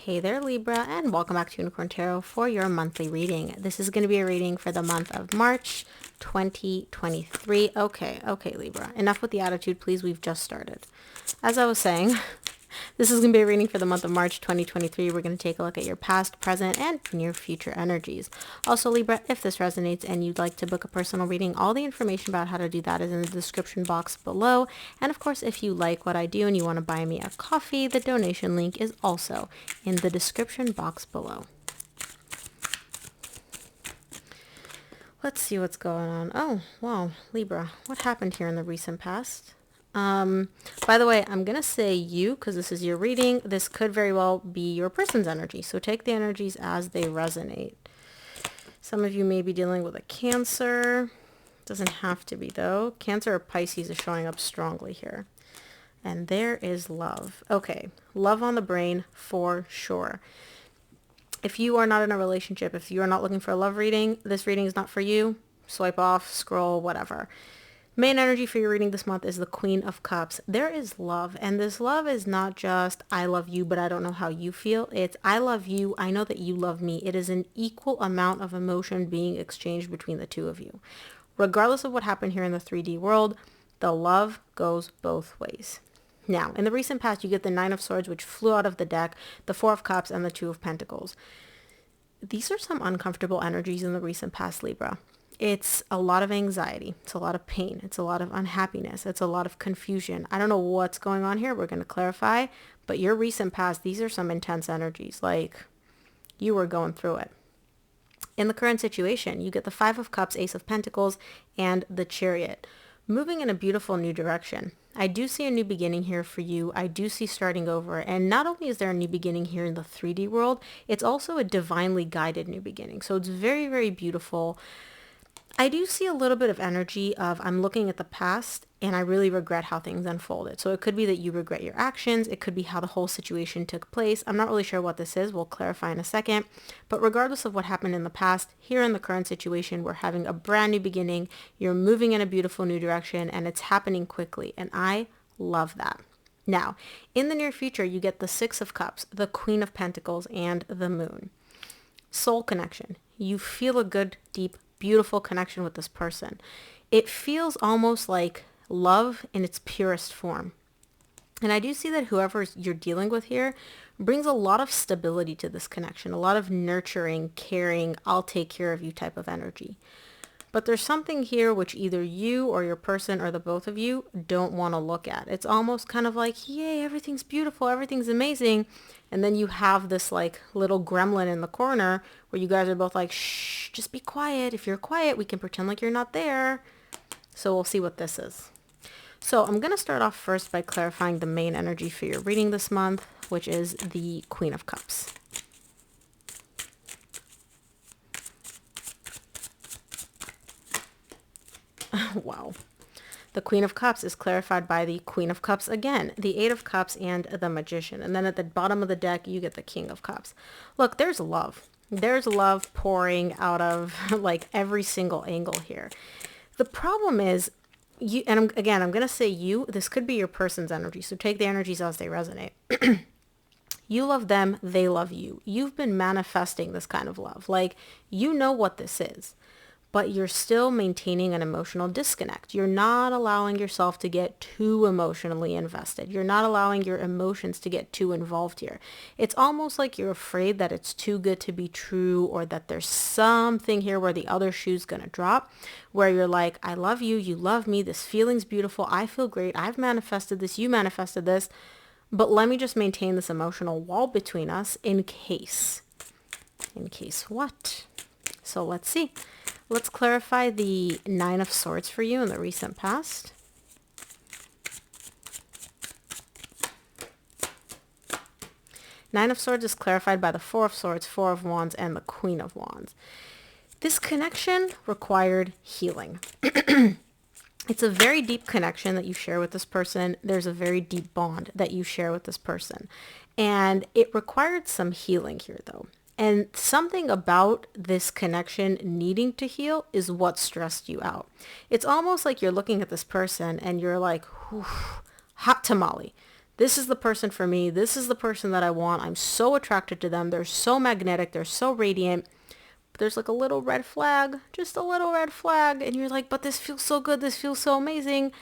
Hey there, Libra, and welcome back to Unicorn Tarot for your monthly reading. This is going to be a reading for the month of March 2023. Okay, Libra. Enough with the attitude, please. We've just started. As I was saying, this is going to be a reading for the month of March 2023. We're going to take a look at your past, present, and near future energies. Also, Libra, if this resonates and you'd like to book a personal reading, all the information about how to do that is in the description box below. And of course, if you like what I do and you want to buy me a coffee, the donation link is also in the description box below. Let's see what's going on. Oh, wow, Libra, what happened here in the recent past? By the way, I'm going to say you because this is your reading. This could very well be your person's energy. So take the energies as they resonate. Some of you may be dealing with a Cancer. Doesn't have to be though. Cancer or Pisces is showing up strongly here. And there is love. Okay. Love on the brain for sure. If you are not in a relationship, if you are not looking for a love reading, this reading is not for you. Swipe off, scroll, whatever. Main energy for your reading this month is the Queen of Cups. There is love, and this love is not just I love you, but I don't know how you feel. It's I love you, I know that you love me. It is an equal amount of emotion being exchanged between the two of you. Regardless of what happened here in the 3D world, the love goes both ways. Now, in the recent past, you get the Nine of Swords, which flew out of the deck, the Four of Cups, and the Two of Pentacles. These are some uncomfortable energies in the recent past, Libra. It's a lot of anxiety. It's a lot of pain. It's a lot of unhappiness. It's a lot of confusion. I don't know what's going on here. We're going to clarify. But your recent past, these are some intense energies. Like you were going through it. In the current situation, you get the Five of Cups, Ace of Pentacles, and the Chariot. Moving in a beautiful new direction. I do see a new beginning here for you. I do see starting over. And not only is there a new beginning here in the 3D world, it's also a divinely guided new beginning. So it's very, very beautiful. I do see a little bit of energy of I'm looking at the past and I really regret how things unfolded. So it could be that you regret your actions. It could be how the whole situation took place. I'm not really sure what this is. We'll clarify in a second. But regardless of what happened in the past, here in the current situation, we're having a brand new beginning. You're moving in a beautiful new direction and it's happening quickly. And I love that. Now, in the near future, you get the Six of Cups, the Queen of Pentacles, and the Moon. Soul connection. You feel a good, deep, beautiful connection with this person. It feels almost like love in its purest form. And I do see that whoever you're dealing with here brings a lot of stability to this connection, a lot of nurturing, caring, I'll take care of you type of energy. But there's something here which either you or your person or the both of you don't want to look at. It's almost kind of like, yay, everything's beautiful, everything's amazing. And then you have this like little gremlin in the corner where you guys are both like, shh, just be quiet. If you're quiet, we can pretend like you're not there. So we'll see what this is. So I'm going to start off first by clarifying the main energy for your reading this month, which is the Queen of Cups. Wow. The Queen of Cups is clarified by the Queen of Cups again, the Eight of Cups, and the Magician. And then at the bottom of the deck, you get the King of Cups. Look, there's love. There's love pouring out of like every single angle here. The problem is, I'm going to say you, this could be your person's energy. So take the energies as they resonate. You love them, they love you. You've been manifesting this kind of love. Like, you know what this is. But you're still maintaining an emotional disconnect. You're not allowing yourself to get too emotionally invested. You're not allowing your emotions to get too involved here. It's almost like you're afraid that it's too good to be true or that there's something here where the other shoe's going to drop, where you're like, I love you, you love me, this feeling's beautiful, I feel great, I've manifested this, you manifested this, but let me just maintain this emotional wall between us in case. In case what? So let's see. Let's clarify the Nine of Swords for you in the recent past. Nine of Swords is clarified by the Four of Swords, Four of Wands, and the Queen of Wands. This connection required healing. It's a very deep connection that you share with this person. There's a very deep bond that you share with this person. And it required some healing here, though. And something about this connection needing to heal is what stressed you out. It's almost like you're looking at this person and you're like, hot tamale. This is the person for me. This is the person that I want. I'm so attracted to them. They're so magnetic. They're so radiant. But there's like a little red flag, just a little red flag. And you're like, but this feels so good. This feels so amazing.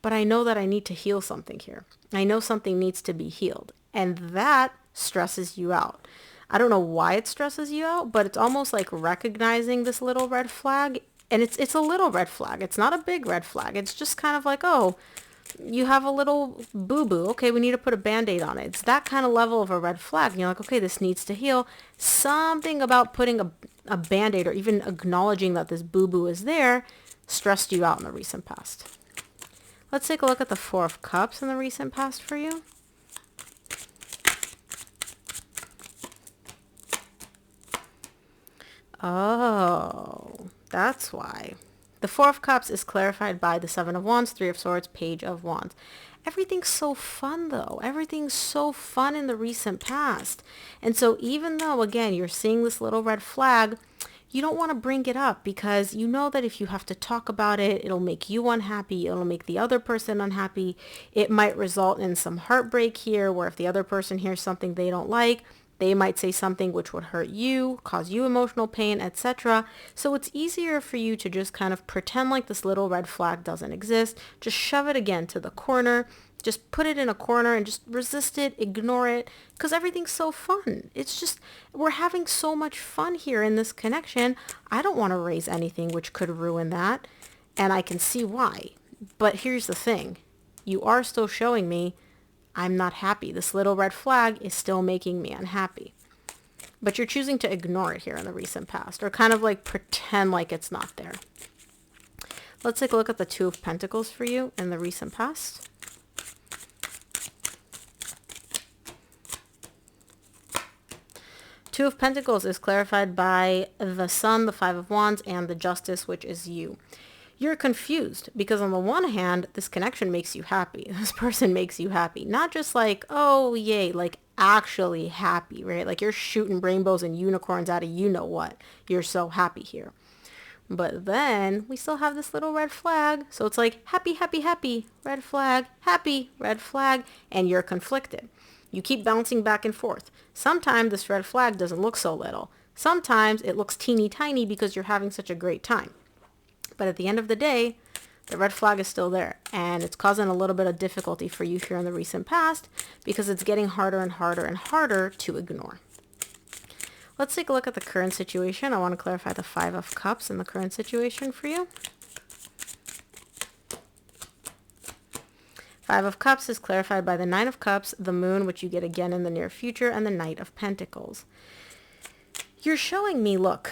But I know that I need to heal something here. I know something needs to be healed. And that stresses you out. I don't know why it stresses you out, but it's almost like recognizing this little red flag. And it's a little red flag. It's not a big red flag. It's just kind of like, oh, you have a little boo-boo. Okay, we need to put a Band-Aid on it. It's that kind of level of a red flag. And you're like, okay, this needs to heal. Something about putting a Band-Aid or even acknowledging that this boo-boo is there stressed you out in the recent past. Let's take a look at the Four of Cups in the recent past for you. Oh, that's why. The Four of Cups is clarified by the Seven of Wands, Three of Swords, Page of Wands. Everything's so fun, though. Everything's so fun in the recent past. And so even though, again, you're seeing this little red flag, you don't want to bring it up because you know that if you have to talk about it, it'll make you unhappy. It'll make the other person unhappy. It might result in some heartbreak here where if the other person hears something they don't like, they might say something which would hurt you, cause you emotional pain, etc. So it's easier for you to just kind of pretend like this little red flag doesn't exist. Just shove it again to the corner. Just put it in a corner and just resist it, ignore it, because everything's so fun. It's just, we're having so much fun here in this connection. I don't want to raise anything which could ruin that, and I can see why. But here's the thing. You are still showing me I'm not happy. This little red flag is still making me unhappy. But you're choosing to ignore it here in the recent past, or kind of like pretend like it's not there. Let's take a look at the Two of Pentacles for you in the recent past. Two of Pentacles is clarified by the Sun, the Five of Wands, and the Justice, which is you. You're confused because on the one hand, this connection makes you happy. This person makes you happy. Not just like, oh, yay, like actually happy, right? Like you're shooting rainbows and unicorns out of you know what. You're so happy here. But then we still have this little red flag. So it's like happy, happy, happy, red flag, and you're conflicted. You keep bouncing back and forth. Sometimes this red flag doesn't look so little. Sometimes it looks teeny tiny because you're having such a great time. But at the end of the day, the red flag is still there. And it's causing a little bit of difficulty for you here in the recent past because it's getting harder and harder and harder to ignore. Let's take a look at the current situation. I want to clarify the Five of Cups in the current situation for you. Five of Cups is clarified by the Nine of Cups, the Moon, which you get again in the near future, and the Knight of Pentacles. You're showing me, look,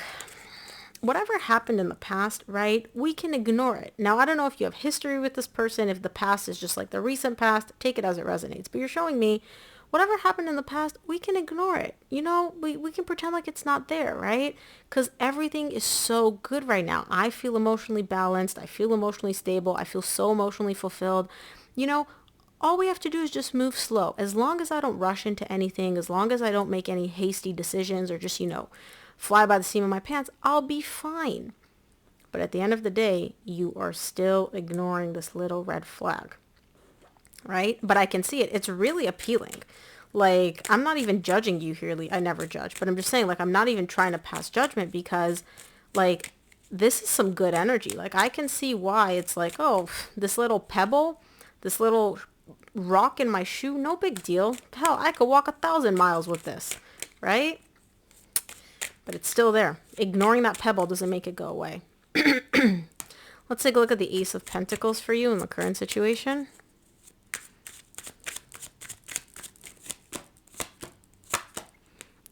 whatever happened in the past, right, we can ignore it. Now, I don't know if you have history with this person, if the past is just like the recent past, take it as it resonates. But you're showing me whatever happened in the past, we can ignore it. You know, we can pretend like it's not there, right? Because everything is so good right now. I feel emotionally balanced. I feel emotionally stable. I feel so emotionally fulfilled. You know, all we have to do is just move slow. As long as I don't rush into anything, as long as I don't make any hasty decisions or just, you know, fly by the seam of my pants, I'll be fine. But at the end of the day, you are still ignoring this little red flag, right? But I can see it. It's really appealing. Like, I'm not even judging you here. I never judge, but I'm just saying, like, I'm not even trying to pass judgment because, like, this is some good energy. Like, I can see why it's like, oh, this little pebble, this little rock in my shoe, no big deal. Hell, I could walk 1,000 miles with this, right? But it's still there. Ignoring that pebble doesn't make it go away. Let's take a look at the Ace of Pentacles for you in the current situation.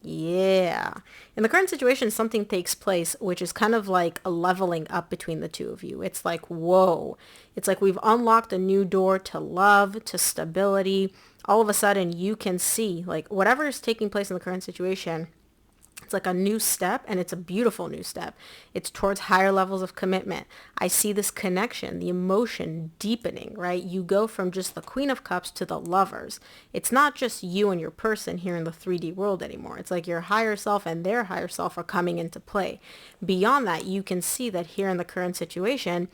Yeah. In the current situation, something takes place, which is kind of like a leveling up between the two of you. It's like, whoa. It's like we've unlocked a new door to love, to stability. All of a sudden, you can see, like, whatever is taking place in the current situation, it's like a new step, and it's a beautiful new step. It's towards higher levels of commitment. I see this connection, the emotion deepening, right? You go from just the Queen of Cups to the Lovers. It's not just you and your person here in the 3D world anymore. It's like your higher self and their higher self are coming into play. Beyond that, you can see that here in the current situation,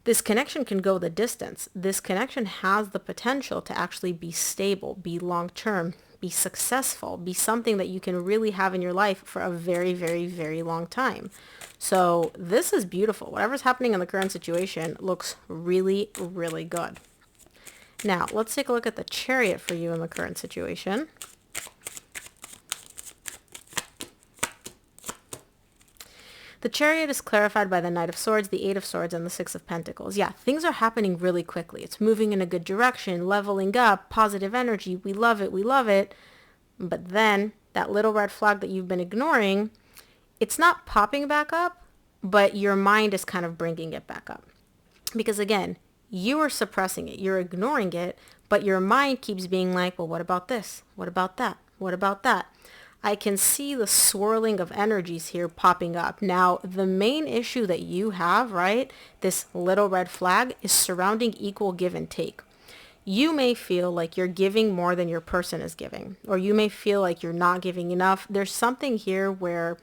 This connection can go the distance. This connection has the potential to actually be stable, be long-term, be successful, be something that you can really have in your life for a very, very, very long time. So this is beautiful. Whatever's happening in the current situation looks really, really good. Now, let's take a look at the Chariot for you in the current situation. The Chariot is clarified by the Knight of Swords, the Eight of Swords, and the Six of Pentacles. Yeah, things are happening really quickly. It's moving in a good direction, leveling up, positive energy. We love it. We love it. But then that little red flag that you've been ignoring, it's not popping back up, but your mind is kind of bringing it back up. Because again, you are suppressing it. You're ignoring it, but your mind keeps being like, well, what about this? What about that? What about that? I can see the swirling of energies here popping up. Now, the main issue that you have, right, this little red flag, is surrounding equal give and take. You may feel like you're giving more than your person is giving, or you may feel like you're not giving enough. There's something here where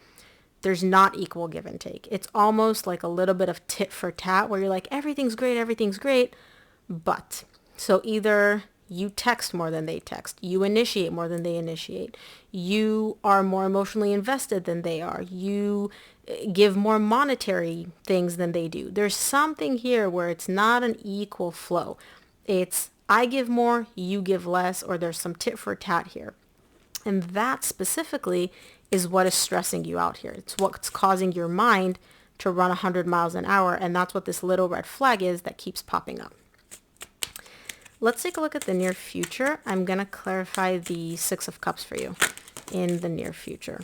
there's not equal give and take. It's almost like a little bit of tit for tat where you're like, everything's great, but. So either you text more than they text. You initiate more than they initiate. You are more emotionally invested than they are. You give more monetary things than they do. There's something here where it's not an equal flow. It's I give more, you give less, or there's some tit for tat here. And that specifically is what is stressing you out here. It's what's causing your mind to run 100 miles an hour. And that's what this little red flag is that keeps popping up. Let's take a look at the near future. I'm going to clarify the Six of Cups for you in the near future.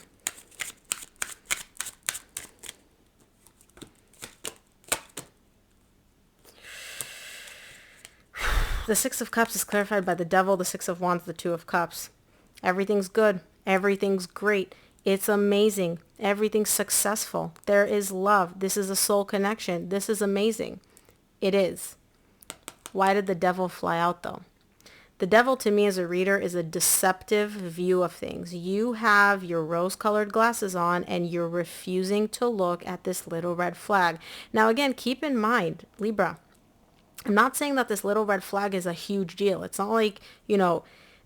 The Six of Cups is clarified by the Devil, the Six of Wands, the Two of Cups. Everything's good. Everything's great. It's amazing. Everything's successful. There is love. This is a soul connection. This is amazing. It is. Why did the Devil fly out though? The Devil to me as a reader is a deceptive view of things. You have your rose-colored glasses on and you're refusing to look at this little red flag. Now again, keep in mind, Libra, I'm not saying that this little red flag is a huge deal. It's not like,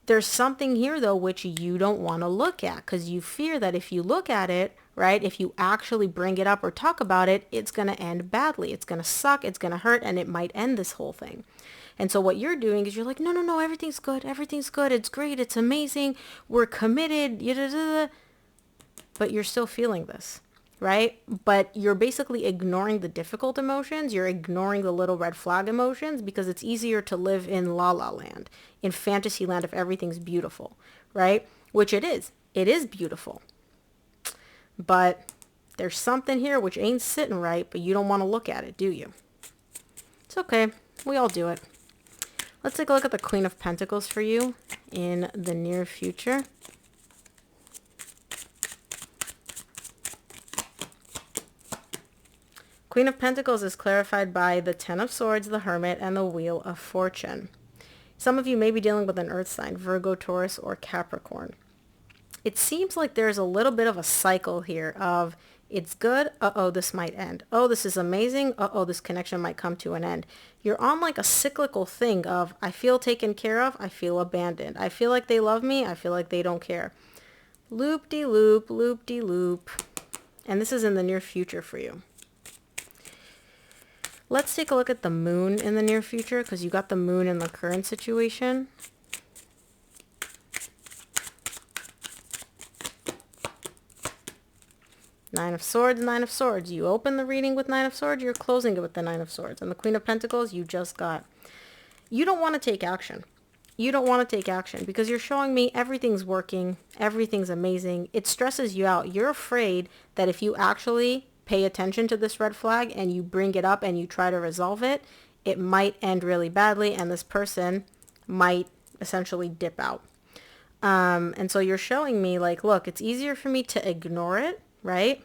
there's something here though which you don't want to look at because you fear that if you look at it, right, if you actually bring it up or talk about it, it's going to end badly. It's going to suck. It's going to hurt, and it might end this whole thing. And so what you're doing is you're like, no, everything's good. Everything's good. It's great. It's amazing. We're committed. But you're still feeling this, right? But you're basically ignoring the difficult emotions. You're ignoring the little red flag emotions because it's easier to live in la la land, in fantasy land if everything's beautiful, right? Which it is. It is beautiful. But there's something here which ain't sitting right, but you don't want to look at it, do you? It's okay. We all do it. Let's take a look at the Queen of Pentacles for you in the near future. Queen of Pentacles is clarified by the Ten of Swords, the Hermit, and the Wheel of Fortune. Some of you may be dealing with an earth sign, Virgo, Taurus, or Capricorn. It seems like there's a little bit of a cycle here of it's good, uh-oh, this might end. Oh, this is amazing, uh-oh, this connection might come to an end. You're on like a cyclical thing of I feel taken care of, I feel abandoned. I feel like they love me, I feel like they don't care. Loop-de-loop, loop-de-loop. And this is in the near future for you. Let's take a look at the moon in the near future because you got the moon in the current situation. Nine of Swords, Nine of Swords. You open the reading with Nine of Swords, you're closing it with the Nine of Swords. And the Queen of Pentacles, you just got. You don't want to take action. You don't want to take action because you're showing me everything's working, everything's amazing. It stresses you out. You're afraid that if you actually pay attention to this red flag and you bring it up and you try to resolve it, it might end really badly and this person might essentially dip out. And so you're showing me like, look, it's easier for me to ignore it, right?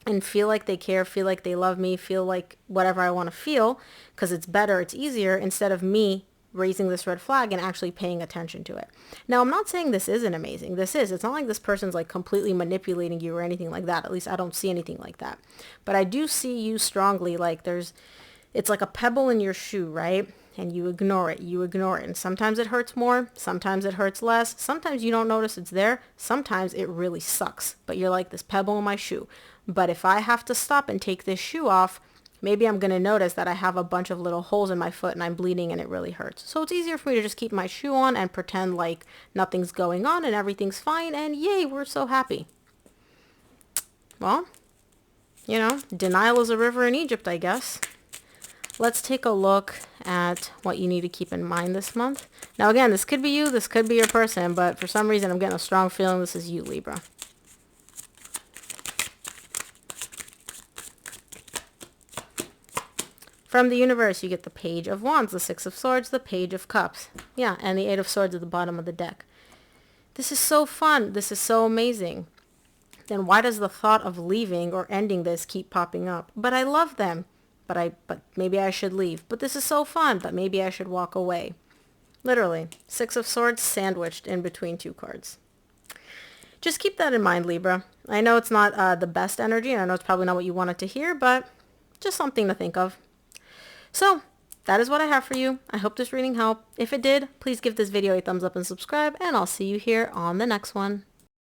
And feel like they care, feel like they love me, feel like whatever I want to feel, because it's better, it's easier, instead of me raising this red flag and actually paying attention to it. Now, I'm not saying this isn't amazing. This is. It's not like this person's like completely manipulating you or anything like that. At least I don't see anything like that. But I do see you strongly like there's It's like a pebble in your shoe, right? And you ignore it, you ignore it. And sometimes it hurts more, sometimes it hurts less. Sometimes you don't notice it's there. Sometimes it really sucks. But you're like, this pebble in my shoe. But if I have to stop and take this shoe off, maybe I'm going to notice that I have a bunch of little holes in my foot and I'm bleeding and it really hurts. So it's easier for me to just keep my shoe on and pretend like nothing's going on and everything's fine. And yay, we're so happy. Well, you know, denial is a river in Egypt, I guess. Let's take a look at what you need to keep in mind this month. Now again, this could be you, this could be your person, but for some reason I'm getting a strong feeling this is you, Libra. From the universe, you get the Page of Wands, the Six of Swords, the Page of Cups. Yeah, and the Eight of Swords at the bottom of the deck. This is so fun. This is so amazing. Then why does the thought of leaving or ending this keep popping up? But I love them. But maybe I should leave. But this is so fun. But maybe I should walk away. Literally, Six of Swords sandwiched in between two cards. Just keep that in mind, Libra. I know it's not the best energy, and I know it's probably not what you wanted to hear, but just something to think of. So, that is what I have for you. I hope this reading helped. If it did, please give this video a thumbs up and subscribe, and I'll see you here on the next one.